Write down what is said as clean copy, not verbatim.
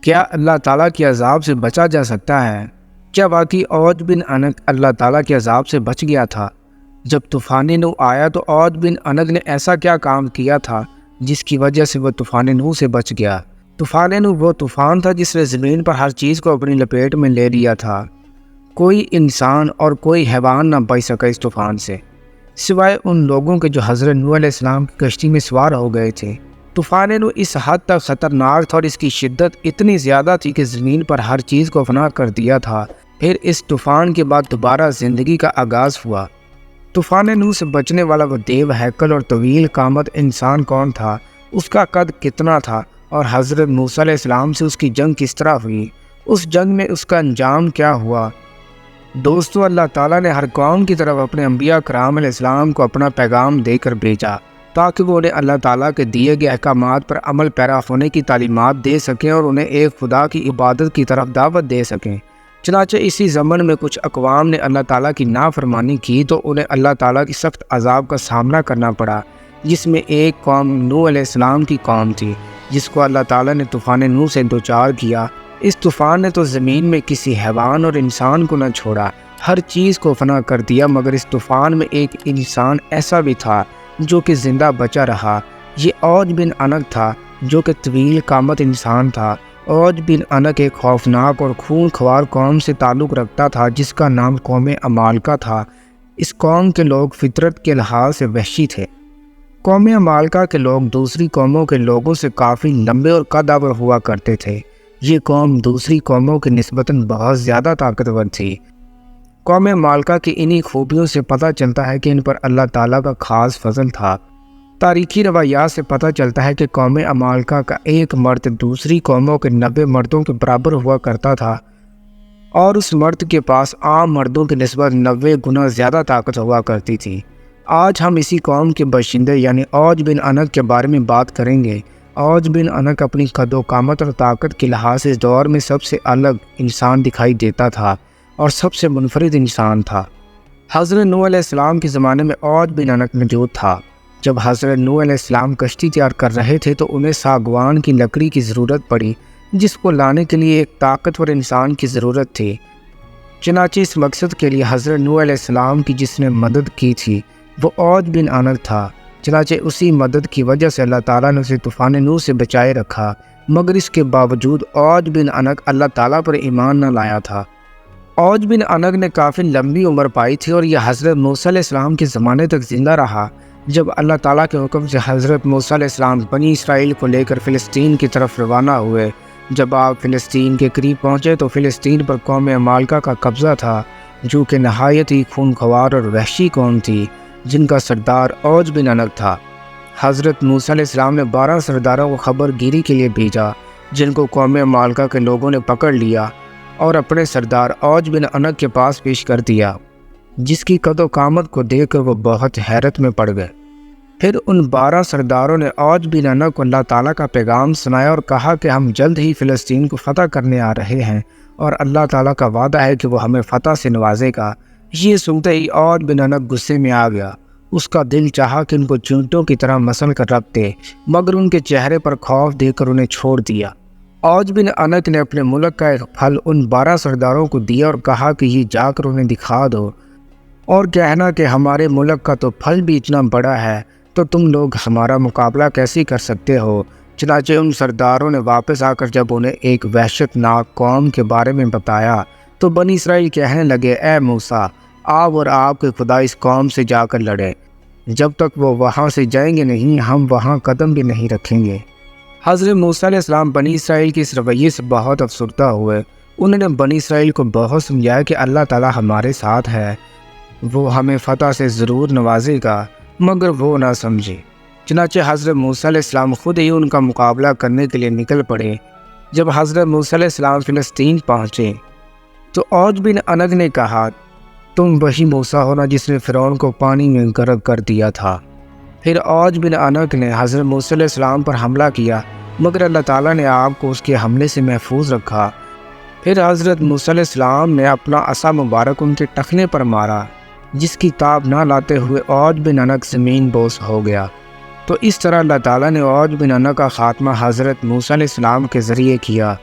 کیا اللہ تعالیٰ کے عذاب سے بچا جا سکتا ہے؟ کیا واقعی عوج بن عنق اللہ تعالیٰ کے عذاب سے بچ گیا تھا؟ جب طوفان نوح آیا تو عوج بن عنق نے ایسا کیا کام کیا تھا جس کی وجہ سے وہ طوفان نوح سے بچ گیا؟ طوفان نوح وہ طوفان تھا جس نے زمین پر ہر چیز کو اپنی لپیٹ میں لے لیا تھا۔ کوئی انسان اور کوئی حیوان نہ بچ سکا اس طوفان سے، سوائے ان لوگوں کے جو حضرت نوح علیہ السلام کی کشتی میں سوار ہو گئے تھے۔ طوفان نوح اس حد تک خطرناک تھا اور اس کی شدت اتنی زیادہ تھی کہ زمین پر ہر چیز کو فنا کر دیا تھا۔ پھر اس طوفان کے بعد دوبارہ زندگی کا آغاز ہوا۔ طوفان نوح سے بچنے والا وہ دیو ہیکل اور طویل قامت انسان کون تھا؟ اس کا قد کتنا تھا؟ اور حضرت موسیٰ علیہ السلام سے اس کی جنگ کس طرح ہوئی؟ اس جنگ میں اس کا انجام کیا ہوا؟ دوستو، اللہ تعالیٰ نے ہر قوم کی طرف اپنے انبیاء کرام علیہ السلام کو اپنا پیغام دے کر بھیجا تاکہ وہ انہیں اللہ تعالیٰ کے دیے گئے احکامات پر عمل پیرا ہونے کی تعلیمات دے سکیں اور انہیں ایک خدا کی عبادت کی طرف دعوت دے سکیں۔ چنانچہ اسی زمن میں کچھ اقوام نے اللہ تعالیٰ کی نافرمانی کی تو انہیں اللہ تعالیٰ کی سخت عذاب کا سامنا کرنا پڑا، جس میں ایک قوم نوح علیہ السلام کی قوم تھی جس کو اللہ تعالیٰ نے طوفان نوح سے دوچار کیا۔ اس طوفان نے تو زمین میں کسی حیوان اور انسان کو نہ چھوڑا، ہر چیز کو فنا کر دیا، مگر اس طوفان میں ایک انسان ایسا بھی تھا جو کہ زندہ بچا رہا۔ یہ عوج بن عنق تھا جو کہ طویل قامت انسان تھا۔ عوج بن عنق ایک خوفناک اور خون خوار قوم سے تعلق رکھتا تھا جس کا نام قوم عمالقہ تھا۔ اس قوم کے لوگ فطرت کے لحاظ سے وحشی تھے۔ قوم عمالقہ کے لوگ دوسری قوموں کے لوگوں سے کافی لمبے اور قدآور ہوا کرتے تھے۔ یہ قوم دوسری قوموں کی نسبتاً بہت زیادہ طاقتور تھی۔ قوم عمالقہ کی انہی خوبیوں سے پتہ چلتا ہے کہ ان پر اللہ تعالیٰ کا خاص فضل تھا۔ تاریخی روایات سے پتہ چلتا ہے کہ قوم عمالقہ کا ایک مرد دوسری قوموں کے 90 مردوں کے برابر ہوا کرتا تھا، اور اس مرد کے پاس عام مردوں کی نسبت 90 گنا زیادہ طاقت ہوا کرتی تھی۔ آج ہم اسی قوم کے باشندے یعنی عوج بن عنق کے بارے میں بات کریں گے۔ عوج بن عنق اپنی قد و قامت اور طاقت کے لحاظ سے اس دور میں سب سے الگ انسان دکھائی دیتا تھا اور سب سے منفرد انسان تھا۔ حضرت نوح علیہ السلام کے زمانے میں عوج بن عنق موجود تھا۔ جب حضرت نوح علیہ السلام کشتی تیار کر رہے تھے تو انہیں ساگوان کی لکڑی کی ضرورت پڑی، جس کو لانے کے لیے ایک طاقتور انسان کی ضرورت تھی۔ چنانچہ اس مقصد کے لیے حضرت نوح علیہ السلام کی جس نے مدد کی تھی وہ عوج بن عنق تھا۔ چنانچہ اسی مدد کی وجہ سے اللہ تعالیٰ نے اسے طوفان نوح سے بچائے رکھا، مگر اس کے باوجود عوج بن عنق اللہ تعالیٰ پر ایمان نہ لایا تھا۔ عوج بن عنق نے کافی لمبی عمر پائی تھی اور یہ حضرت موسیٰ علیہ السلام کے زمانے تک زندہ رہا۔ جب اللہ تعالیٰ کے حکم سے حضرت موسیٰ علیہ السلام بنی اسرائیل کو لے کر فلسطین کی طرف روانہ ہوئے، جب آپ فلسطین کے قریب پہنچے تو فلسطین پر قوم عمالقہ کا قبضہ تھا، جو کہ نہایت ہی خونخوار اور وحشی قوم تھی، جن کا سردار عوج بن عنق تھا۔ حضرت موسیٰ علیہ السلام نے 12 سرداروں کو خبر گیری کے لیے بھیجا، جن کو قوم عمالقہ کے لوگوں نے پکڑ لیا اور اپنے سردار عوج بن عنق کے پاس پیش کر دیا، جس کی قد و قامت کو دیکھ کر وہ بہت حیرت میں پڑ گئے۔ پھر ان 12 سرداروں نے عوج بن عنق کو اللہ تعالیٰ کا پیغام سنایا اور کہا کہ ہم جلد ہی فلسطین کو فتح کرنے آ رہے ہیں اور اللہ تعالیٰ کا وعدہ ہے کہ وہ ہمیں فتح سے نوازے گا۔ یہ سنتے ہی عوج بن عنق غصے میں آ گیا۔ اس کا دل چاہا کہ ان کو چونٹوں کی طرح مسل کر رکھ دے، مگر ان کے چہرے پر خوف دیکھ کر انہیں چھوڑ دیا۔ عوج بن عنق نے اپنے ملک کا ایک پھل ان 12 سرداروں کو دیا اور کہا کہ یہ جا کر انہیں دکھا دو اور کہنا کہ ہمارے ملک کا تو پھل بھی اتنا بڑا ہے تو تم لوگ ہمارا مقابلہ کیسے کر سکتے ہو۔ چنانچہ ان سرداروں نے واپس آ کر جب انہیں ایک وحشت ناک قوم کے بارے میں بتایا تو بنی اسرائیل کہنے لگے، اے موسیٰ، آپ اور آپ کے خدا اس قوم سے جا کر لڑیں، جب تک وہ وہاں سے جائیں گے نہیں ہم وہاں قدم بھی نہیں رکھیں گے۔ حضرت موسیٰ علیہ السلام بنی اسرائیل کے اس رویے سے بہت افسردہ ہوئے۔ انہوں نے بنی اسرائیل کو بہت سمجھایا کہ اللہ تعالیٰ ہمارے ساتھ ہے، وہ ہمیں فتح سے ضرور نوازے گا، مگر وہ نہ سمجھے۔ چنانچہ حضرت موسیٰ علیہ السلام خود ہی ان کا مقابلہ کرنے کے لیے نکل پڑے۔ جب حضرت موسیٰ علیہ السلام فلسطین پہنچے تو عوج بن عنق نے کہا، تم وہی موسیٰ ہونا جس نے فرعون کو پانی میں غرق کر دیا تھا۔ پھر عوج بن عنق نے حضرت موسیٰ علیہ السلام پر حملہ کیا، مگر اللہ تعالیٰ نے آپ کو اس کے حملے سے محفوظ رکھا۔ پھر حضرت موسیٰ علیہ السلام نے اپنا عصا مبارک ان کے ٹخنے پر مارا، جس کی تاب نہ لاتے ہوئے عوج بن عنق زمین بوس ہو گیا۔ تو اس طرح اللہ تعالیٰ نے عوج بن عنق کا خاتمہ حضرت موسیٰ علیہ السلام کے ذریعے کیا۔